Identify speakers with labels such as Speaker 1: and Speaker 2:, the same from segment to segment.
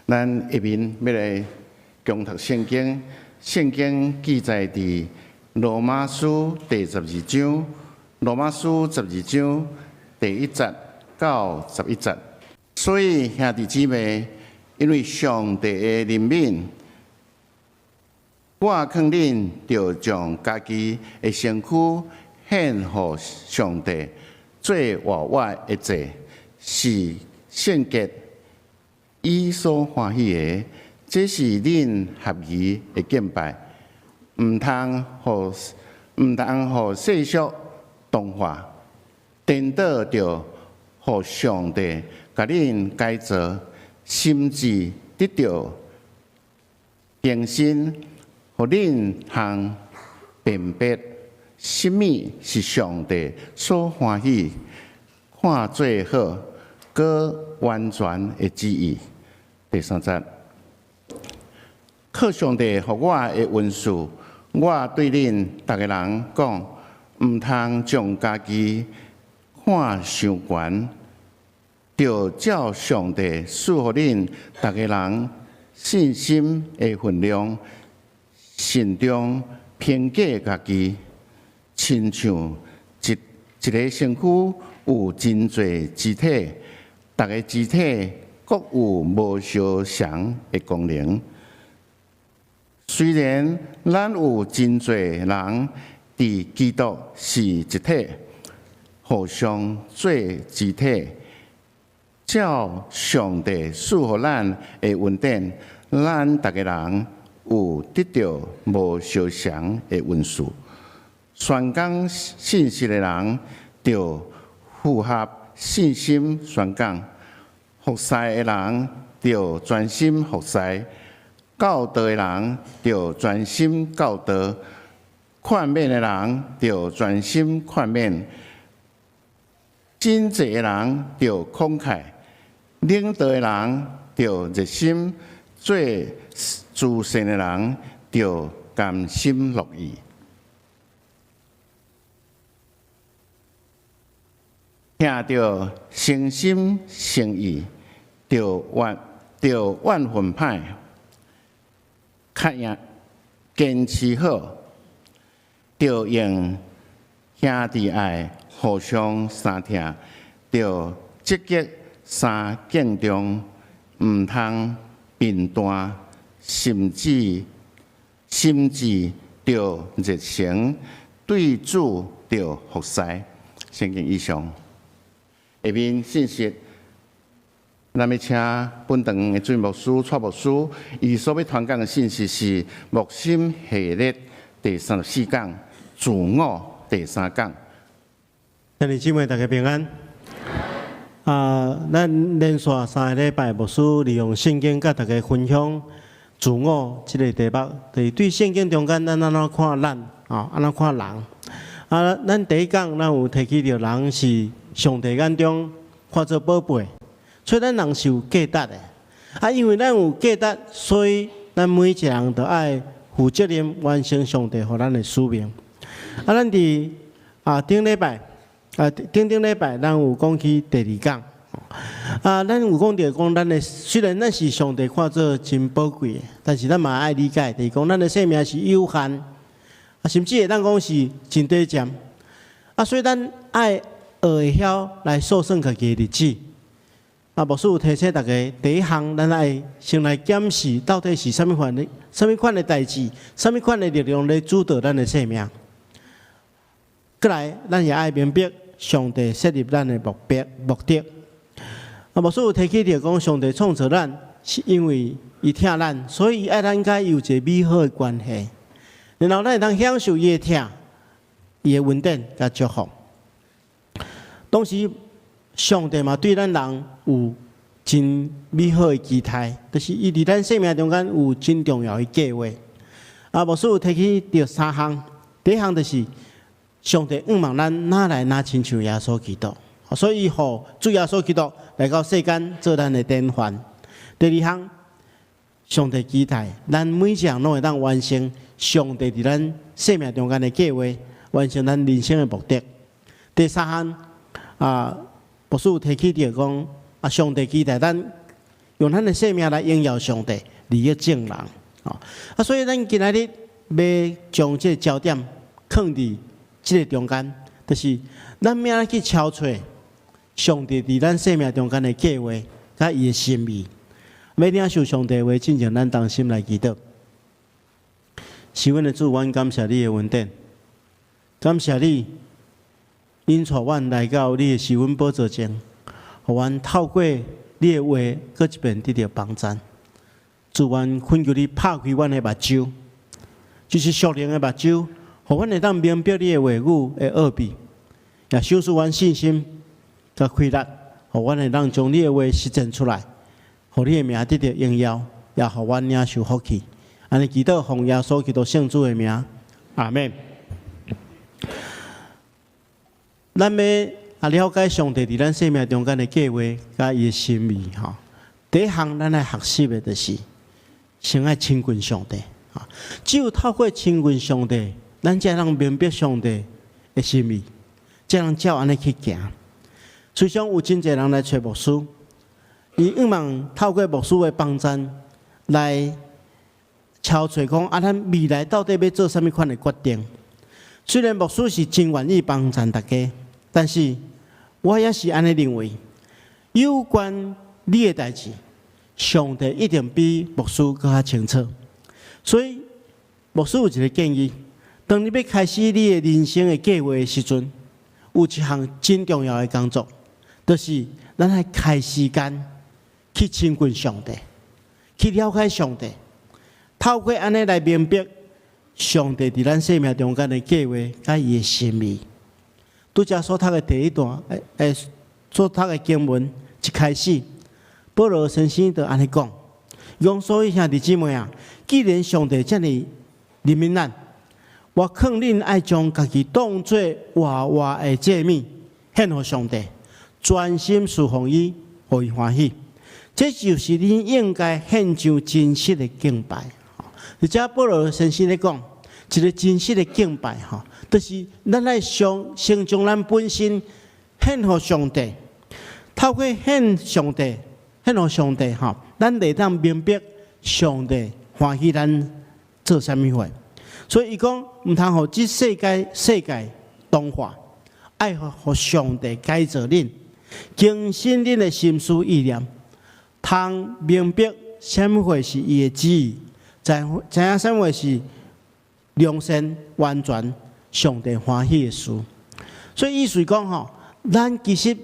Speaker 1: 咱下面要来共读圣经，圣经记载伫罗马书第12章，罗马书12章第1节到11节。所以兄弟姊妹，因为上帝的怜悯，我劝恁着将家己的身躯献予上帝，做活我的祭，是圣洁。伊所欢喜的，这是恁合宜的敬拜，毋通互世俗同化，颠倒着互上帝甲恁改造，甚至得到更新，互恁通辨别什么是上帝所欢喜、看做好、搁完全的旨意。第3节，靠上帝予我的恩赐，我对恁逐个人讲，毋通将家己看伤悬，着照上帝赐予恁逐个人信心的分量，慎重评价家己，亲像一个身躯有真侪肢体，逐个肢体各有无相同的功能。虽然咱有真侪人伫基督是一体，互相做肢体，照上帝赐予咱的恩典，咱逐个人有得到无相同的恩赐。宣讲信息的人，就符合信心宣讲。服侍的人着专心服侍，教导的人着专心教导，劝勉的人着专心劝勉，真济的人着慷慨，领导的人着热心，做慈善的人着甘心乐意。听着诚心诚意，着万分歹，坚持好，着用兄弟爱互相相听，着积极相敬重，毋通评断，甚至着热诚，对主着服侍。圣经以上。下面信息，咱要请本堂的准牧师、蔡牧师，伊所要传讲的信息是木心系列第34讲，自我第3讲。
Speaker 2: 兄弟姊妹，大家平安。咱连续3个礼拜，牧师利用圣经甲大家分享自我这个题目，就是对圣经中间，咱安怎看咱安怎看人。咱第1讲，咱有提起着人是上帝眼中看作宝贝，所以咱人是有价值的。因为咱有价值，所以咱每一个人都爱负责任，完成上帝予咱的使命。咱伫顶礼拜，咱有讲起第2讲。咱有讲到讲，咱的虽然咱是上帝看作真宝贵的，但是咱嘛爱理解，就是讲咱的生命是有限，甚至会当讲是真短暂。所以咱爱学会晓来数算家己的日子。牧师有提醒大家，第1项，咱爱先来检视到底是什么款的代志，什么款的力量来主导咱的生命。过来，咱也爱明白上帝设立咱的目的。牧师有提起着讲，上帝创造咱是因为伊疼咱，所以爱咱甲伊有一个美好的关系。然后咱会当享受伊的疼，伊的恩典甲祝福。同时，上帝嘛对咱人有真美好的期待，就是伊伫咱生命中间有真重要的计划。牧师有提起着3项，第1项就是上帝仰望咱哪来哪亲像耶稣基督，所以互主耶稣基督来到世间做咱的典范。第2项，上帝期待咱每一项拢会当完成上帝伫咱生命中间的计划，完成咱人生的目的。第3项，牧师有提起着讲，上帝期待咱用咱的生命来荣耀上帝，利益众人。所以咱今仔日要将这个焦点放伫这个中间，就是咱要去敲找上帝伫咱生命中间的计划，甲伊的心意。要领受上帝话，进前咱同心来祈祷。是阮的主，阮感谢你的恩典，感谢你引带阮来到你的是阮宝座前，互阮透过你的话，搁一遍得到帮助。主，阮恳求你拍开阮的目睭，就是属灵的目睭，互阮会当明白你的话语的奥秘，也修饰阮信心甲开力，互阮会当将你的话实践出来，互你的名得到荣耀，也互阮领受福气。安尼祈祷，奉耶稣基督圣主的名，阿门。咱要了解上帝伫咱生命中间的计划，甲伊的心意哈。第一项，咱来学习的就是先爱亲近上帝啊。只有透过亲近上帝，咱才能明白上帝的心意，才能照安尼去行。虽然有真侪人来找牧师，伊希望透过牧师的帮助来敲找讲咱未来到底要做啥物款的决定。虽然牧师是真愿意帮助大家，但是我也是安尼认为，有关你的代志，上帝一定比牧师更加清楚。所以牧师有一个建议：当你要开始你的人生的计划的时阵，有一项真重要的工作，就是咱要开时间去亲近上帝，去了解上帝。透过安尼来明白上帝伫咱生命中间的计划，甲伊的心意。拄则所读的第一段，所读的经文一开始，保罗先生就安尼讲：讲所以兄弟姊妹啊，既然上帝遮尔怜悯咱，我劝恁爱将家己当作活活的祭物献予上帝，专心侍奉伊，互伊欢喜。这就是恁应该献上真实的敬拜。而且保罗先生咧讲，一个真实的敬拜就是咱来先将咱本身献予上帝，透过献上帝，献予上帝咱会当明白上帝欢喜咱做啥物货。所以伊讲，毋通互这世界同化，爱互上帝改造恁，更新恁的心思意念，通明白啥物货是伊的旨意。知影啥物是良善、完全、上帝欢喜的事。所以意思讲咱其实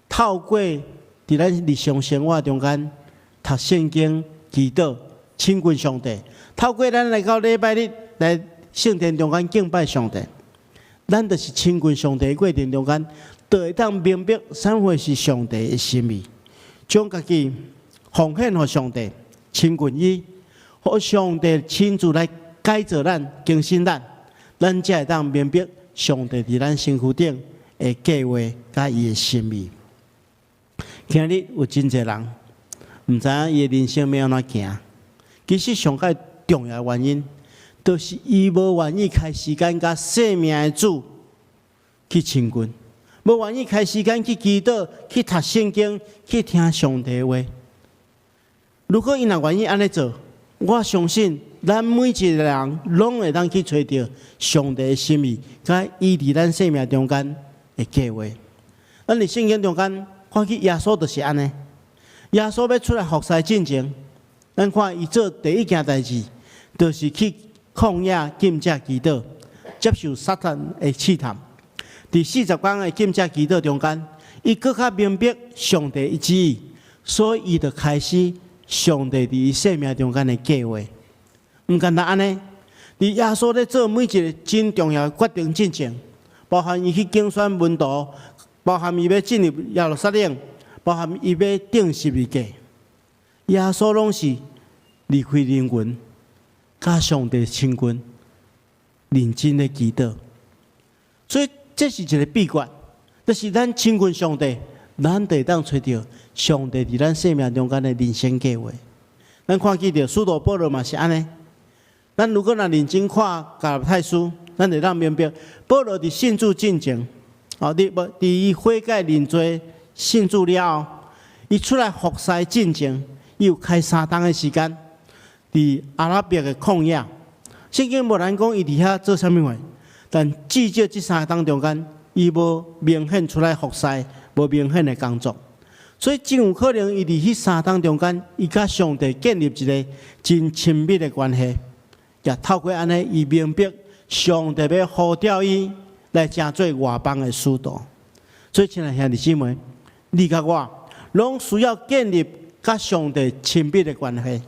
Speaker 2: 透过伫咱日常生活中间读圣经、祈祷、亲近上帝，透过咱来到礼拜日来圣殿中间敬拜上帝，咱就是亲近上帝的过程中间，就会当明白啥物是上帝的心意，将家己奉献予上帝，亲近伊。互上帝亲自来改造咱、更新咱，咱才会当明白上帝伫咱身躯顶的计划甲伊的心意。今日有真侪人毋知影伊的人生要安怎行，其实上界重要的原因，就是伊无愿意开时间甲生命的主去亲近，无愿意开时间去祈祷、去读圣经、去听上帝的话。如果伊若愿意安尼做，我相信，咱每一个人拢会当去找到上帝的心意，甲伊伫咱生命中间的计划。咱伫圣经中间看去耶稣就是安尼，耶稣要出来服侍进前，咱看伊做第一件代志，就是去旷野禁食祈祷，接受撒旦的试探。伫40天的禁食祈祷中间，伊更较明白上帝的旨意，所以伊就开始。上帝伫伊生命中间的计划，毋简单安尼。伫耶稣咧做每一个真重要的决定之前，包含伊去竞选门徒，包含伊要进入耶路撒冷，包含伊要钉十字架，耶稣拢是离开人群，甲上帝亲近，认真的祈祷。所以这是一个秘诀，就是咱亲近上帝。咱得当找到上帝伫咱生命中间的人生计划。咱看见着使徒保罗嘛是安尼。咱如果认真看加拉太书，咱会当明白保罗伫信主进前，伫伊悔改认罪信主了后，伊出来服侍进前，伊有开3冬的时间，伫阿拉伯的旷野，圣经无咱讲伊伫遐做啥物货，但至少这3冬中间，伊无明显出来服侍，无明显的工作，所以真有可能伊伫迄3冬中间，伊甲上帝建立一个真亲密的关系，也透过安尼，伊明白上帝要呼召伊来成做外邦的使徒。所以，亲爱兄弟姊妹，你甲我拢需要建立甲上帝亲密的关系，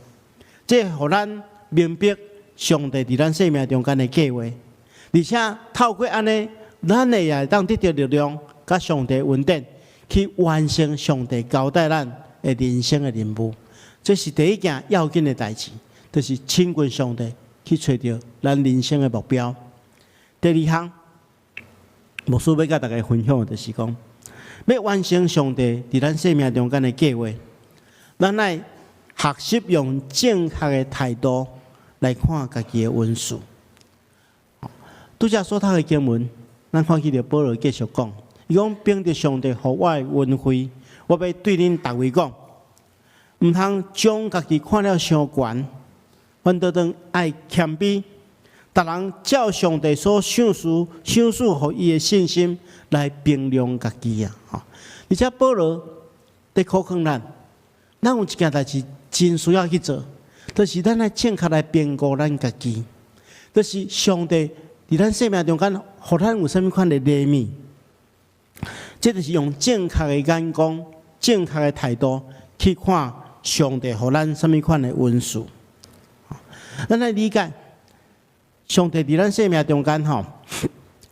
Speaker 2: 这互咱明白上帝伫咱生命中间的计划，而且透过安尼，咱会也当得到力量，甲上帝恩典，去完成上帝交代咱的人生的任务。这是第一件要紧的代志，就是亲近上帝，去找到咱人生的目标。第2项。牧师要甲大家分享的就是讲，要完成上帝伫咱生命中间的计划，咱来学习用正确的态度来看家己的恩赐。拄则所读的经文，咱看起着保罗继续讲，伊讲凭着上帝互我的恩惠，我要对恁逐位讲，毋通将家己看了伤悬，反倒当爱谦卑。逐人照上帝所赏赐互伊的信心来衡量家己啊！而且保罗在考劝咱有一件代志真需要去做，就是咱来正确来评估咱家己，就是上帝伫咱生命中间，互咱有啥物款的礼物，这就是用正确的眼光、正确的态度去看上帝互咱啥物款的恩赐。咱来理解。上帝伫咱生命中间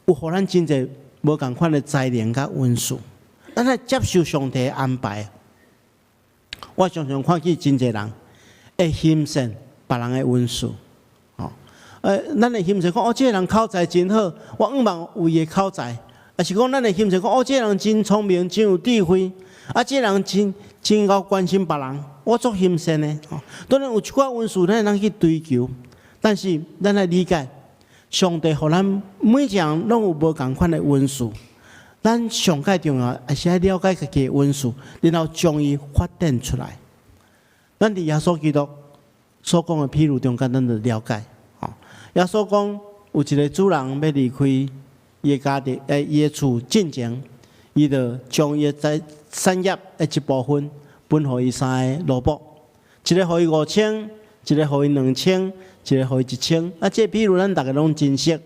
Speaker 2: 有互咱真侪无共款的才能甲恩赐，咱来接受上帝的安排。我常常看见真侪人会欣赏别人的恩赐，咱会欣赏讲这个人口才真好，我毋望有伊的口才，也是讲咱会欣赏讲这个人真聪明，真有智慧，这个人真够关心别人，我足欣赏的。当然有一寡恩赐，咱会去追求。但是，咱来理解，上帝互咱每一个人拢有无共款的恩赐。咱上界重要，还是要了解家己的恩赐，然后将伊发展出来。咱伫耶稣基督所讲的譬如中间，咱就了解。耶稣讲有一个主人要离开伊的家庭，伊的厝进前，伊就将伊的产业的一部分分互伊3个奴仆，一个互伊5000，一个互伊2000。一个互伊1000，这比如咱大家拢真熟。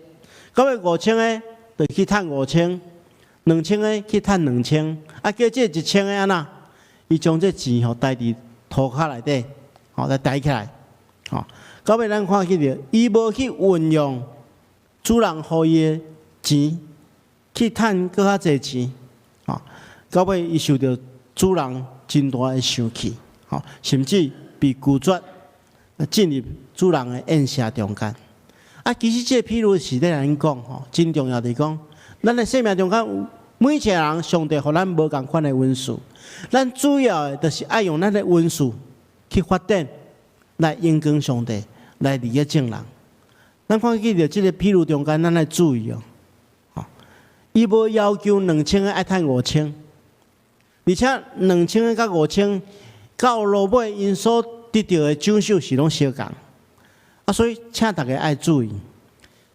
Speaker 2: 到尾5000个，就去趁5000；2000个去趁2000。叫这1000个安那，伊将这钱带伫涂骹内底，来抬起来。到尾咱看起着，伊无去运用主人互伊的钱，去趁搁较侪钱。到尾伊受到主人真大的生气，甚至被拒绝。进入主人的宴舍中间，其实这譬如是咧咱讲，真重要的讲，咱的生命中间每一个人，上帝互咱无共款的恩赐，咱主要的就是爱用咱的恩赐去发展，来应光上帝，来利益众人。咱看见着这个譬如中间，咱来注意伊无要求2000个爱趁5000，而且2000个甲5000到落尾因所得到的奖赏是拢相共，所以请大家爱注意，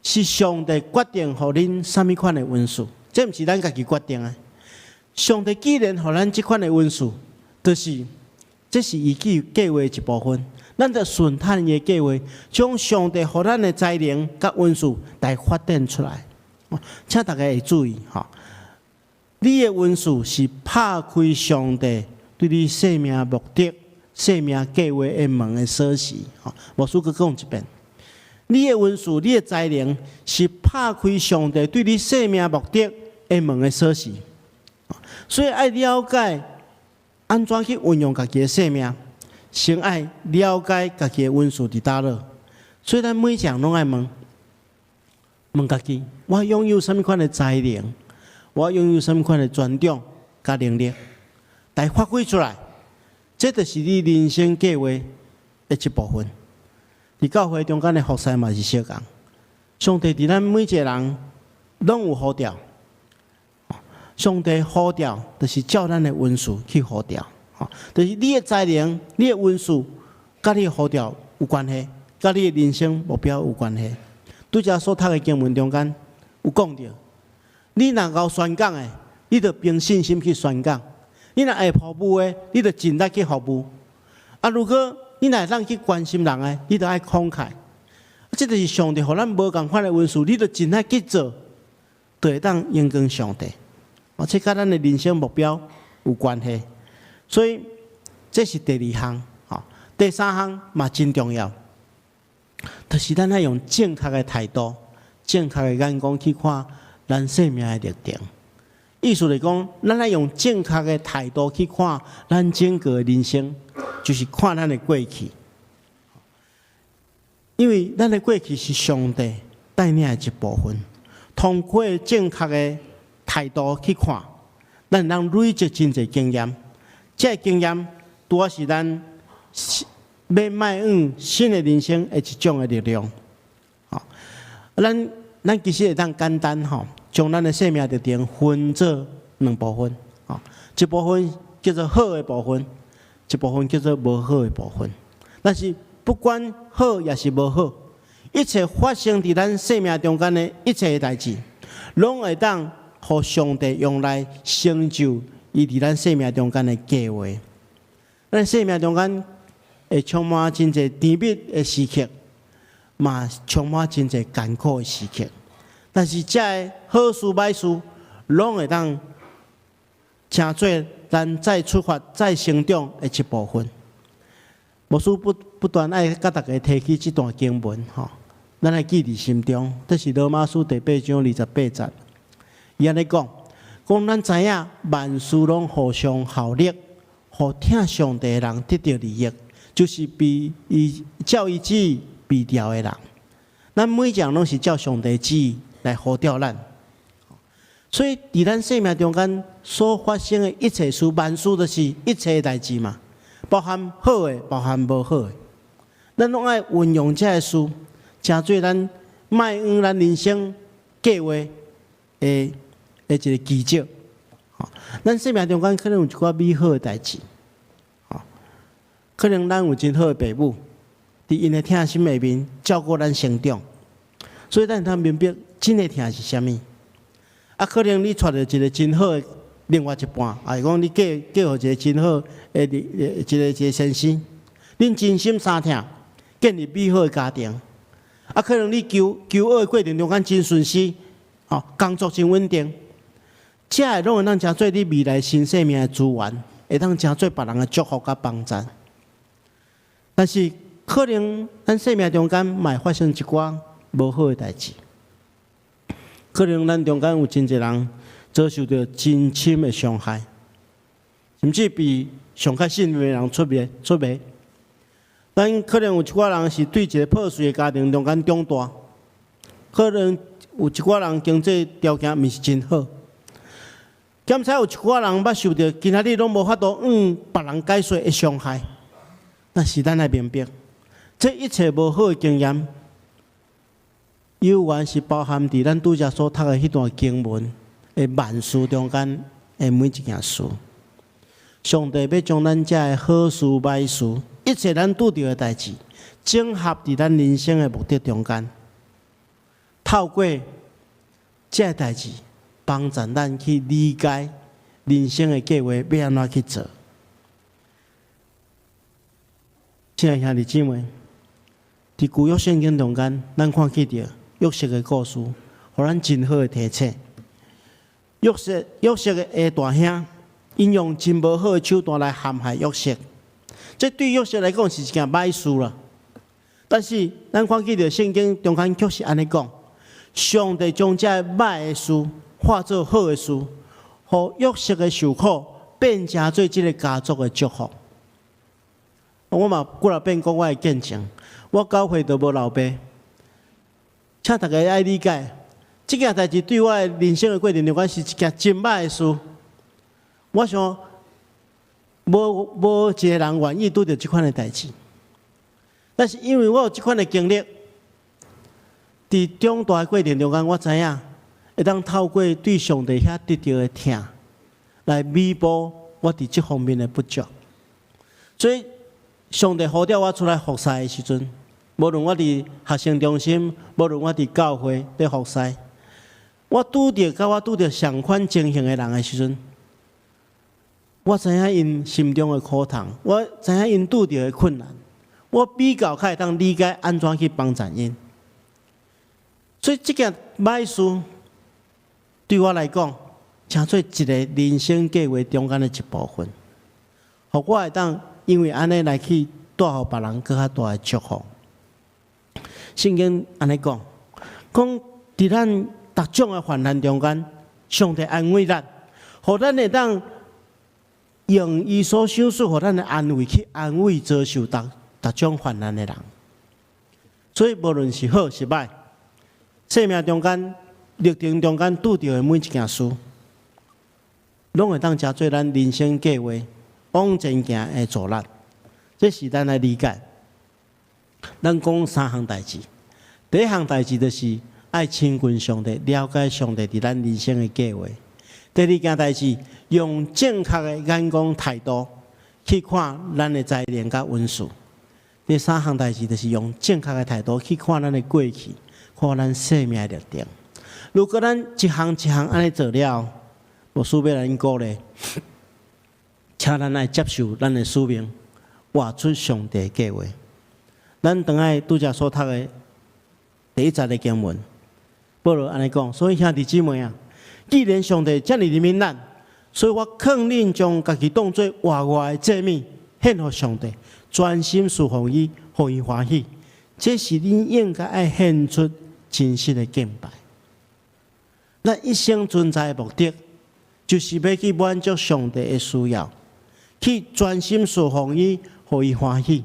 Speaker 2: 是上帝决定互恁啥物款的恩赐，这毋是咱家己决定的。上帝既然互咱即款的恩赐，就是这是伊计划一部分，咱就顺探伊的计划，将上帝互咱的才能甲恩赐来发展出来。请大家会注意你的恩赐是拍开上帝对你生命目的。生命计划的门的锁匙，牧师佮讲一遍，你的恩赐、你的才能是拍开上帝对你生命目的的门的锁匙，所以爱了解安怎去运用家己的生命，先爱了解家己的恩赐伫倒落。所以咱每一项拢爱问家己，我拥有什么款的才能，我拥有什么款的专长甲能力，来发挥出来。这就是你人生计划的一部分。伫教会中间的服侍嘛是相共。上帝伫咱每一个人拢有呼召，上帝呼召就是照咱的恩赐去呼召。吼，就是你的才能、你的运势，甲你的呼召有关系，甲你的人生目标有关系。拄则所读的经文中间有讲到，你若够宣讲的，你着凭信心去宣讲；你若会服务的，你着尽力去服务。啊，如果你若会当去关心人的，你着爱慷慨。这就是上帝互咱无共款的运势，你着尽力去做，就会当荣光上帝。这甲咱的人生目标有关系。所以这是第二项，第三项嘛真重要，就是咱要用正确的态度、正确的眼光去看咱生命的历程。意思来讲，咱要用正确的态度去看咱整个的人生，就是看咱的过去。因为咱的过去是上帝带领的一部分，通过正确的态度去看，咱能累积真侪经验。这经验拄啊是咱要迈向新的人生的一种的力量。咱其实会当简单将咱的生命历程分做两部分。一部分叫做好的部分，一部分叫做无好的部分。但是不管好也是无好，一切发生伫咱生命中间的一切代志，拢会当互上帝用来成就伊伫咱生命中间的计划。咱生命中间会充满真侪甜蜜的时刻，嘛充满真侪艰苦的时刻。但是这好事歹事，拢会当成做咱再出发、再成长的一部分。牧师不断爱甲大家提起这段经文，咱来记伫心中。这是罗马书第8章28节，伊安尼讲。咱知影万事拢互相效力，互听上帝的人得到利益，就是被伊照伊旨意被调的人。咱每一样拢是照上帝旨意来呼召咱。所以伫咱生命中间所发生的一切事，万事都是一切的代志嘛，包含好的，包含无好的。咱拢爱运用这个事，成做咱迈向咱人生计划的一个基石。咱生命中间可能有一寡美好的代志，可能咱有真好的父母，伫因的疼心下面照顾咱成长，所以咱通明白真的疼是啥物。可能你娶到一个真好的另外一半，是讲你嫁互一个真好的一个先生，恁真心相疼，建立美好的家庭。可能你求学的过程中间真顺遂，工作真稳定，这个拢会当成做你未来新生命的资源，会当成做别人的祝福甲帮助。但是可能咱生命中间嘛会发生一寡无好的代志。可能咱中间有真侪人遭受到真深的伤害，甚至比上较信任的人出卖。咱可能有一寡人是对一个破碎的家庭中间长大，可能有一寡人经济条件毋是真好，兼且有一寡人捌受到今仔日拢无法度别人解说的伤害。但是咱来明白，这一切无好的经验，有原是包含伫咱拄则所读的迄段经文的万事中间的每一件事。上帝要将咱遮的好事歹事，一切咱拄到的代志，整合伫咱人生的目的中间，透过这个代志，帮助咱去理解人生的计划要安怎去做。亲爱兄弟姊妹，伫旧约圣经中间，咱看见着约瑟的故事，互咱真好的提醒。约瑟的下大兄，因用真无好的手段来陷害约瑟，这对约瑟来讲是一件歹事啦。但是咱看见着圣经中间却是安尼讲，上帝将这歹的事化作好的事，互约瑟的受苦变成做这个家族的祝福。我嘛几若遍讲我的见证，我教会都无老爸，请大家爱理解，这件代志对我的人生的过程中间是一件真歹的事。我想，无一个人愿意拄到这款的代志，但是因为我有这款的经历，伫长大的过程中间，我知影会当透过对上帝遐得到的疼，来弥补我伫这方面的不足。所以上帝呼召我出来服侍的时阵，无论我伫学生中心，无论我伫教会咧服侍，我拄着相款情形的人的时阵，我知影因心中的苦痛，我知影因拄着的困难，我比较较会当理解安怎去帮助因。所以这件歹事对我来讲，成做一个人生计划中间的一部分，互我会当因为安尼来去带互别人更较大的祝福。圣经安尼讲，伫咱逐种的患难中间，上帝安慰咱，互咱会当用伊所想述互咱的安慰去安慰遭受逐种患难的人。所以无论是好是歹，生命中间、历程中间拄着的每一件事，拢会当成做咱人生计划往前行的助力。这是咱来理解。咱讲三项代志，第一项代志就是爱亲近上帝，了解上帝伫咱人生的计划。第二件代志，用正确的眼光态度去看咱的灾难甲运势。第三项代志就是用正确的态度去看咱的过去，看咱生命的历程。如果咱一项一项安尼做了，无需要咱鼓励，请咱来接受咱的使命，活出上帝的计划。咱当爱拄则所读的第1节的经文，保罗安尼讲，所以兄弟姊妹啊，既然上帝遮尔怜悯咱，所以我劝恁将家己当作活的祭物献给上帝，专心侍奉伊，互伊欢喜。这是恁应该爱献出真实的敬拜。咱一生存在的目的，就是要去满足上帝的需要，去专心侍奉伊，互伊欢喜。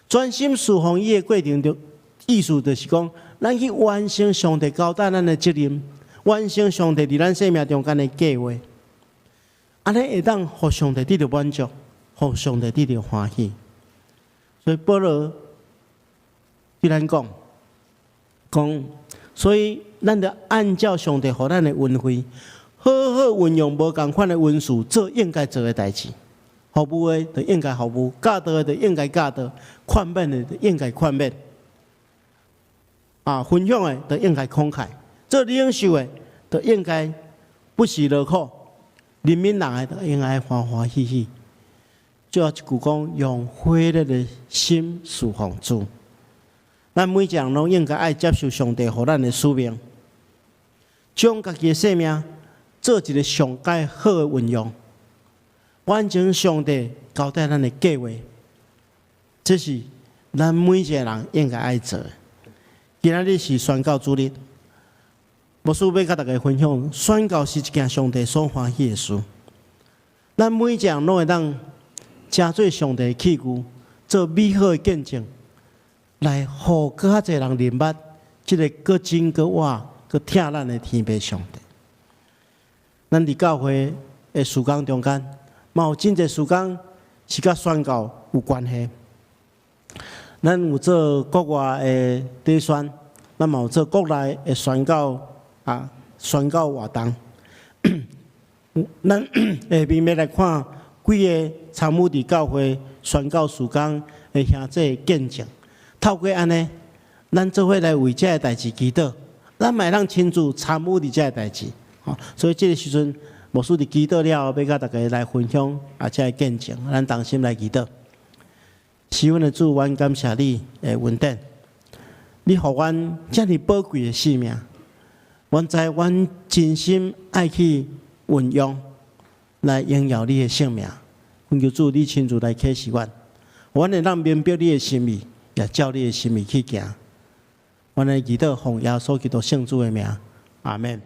Speaker 2: 专心侍奉伊的过程中，意思就是讲，咱去完成上帝交代咱的责任，完成上帝伫咱生命中间的计划，安尼会当互上帝得到满足，互上帝得到欢喜。所以保罗对咱讲，所以咱得按照上帝互咱的恩惠，好好运用无共款的恩赐，做应该做的代志。服务的就应该服务，教导的就应该教导，宽免的就应该宽免。分享的就应该慷慨，做领袖的就应该不辞劳苦，怜悯人的就应该欢欢喜喜。最后一句讲，用火热的心侍奉主。咱每一个人拢应该爱接受上帝予咱的使命，将家己的生命做一个上佳好的运用。完成上帝交代咱的计划，这是咱每一个人应该爱做的。今仔日是宣告主日，牧师要甲大家分享，宣告是一件上帝所欢喜的事。咱每一个人拢会当成做上帝的器具，做美好的见证，来互更较侪人明白，这个搁真搁活搁疼咱的天父上帝。咱伫教会的事工中间，嘛有真侪事工是甲宣告有关系。咱有做国外的底宣，咱嘛有做国内的宣告宣告活动。咱下面要来看几个参与伫教会宣告事工的兄弟见证。透过安尼，咱做伙来为这个代志祈祷，咱嘛会当亲自参与伫这个代志。所以这个时阵，牧师伫祈祷了后，要甲大家来分享这个见证，咱同心来祈祷。是阮的主，阮感谢你的恩典，你予阮遮尔宝贵的性命，阮知阮真心爱去运用来荣耀你的性命。阮求主，你亲自来启示阮，阮会当明白你的心意，也照你的心意去行。阮的祈祷奉耶稣基督圣主的名，阿门。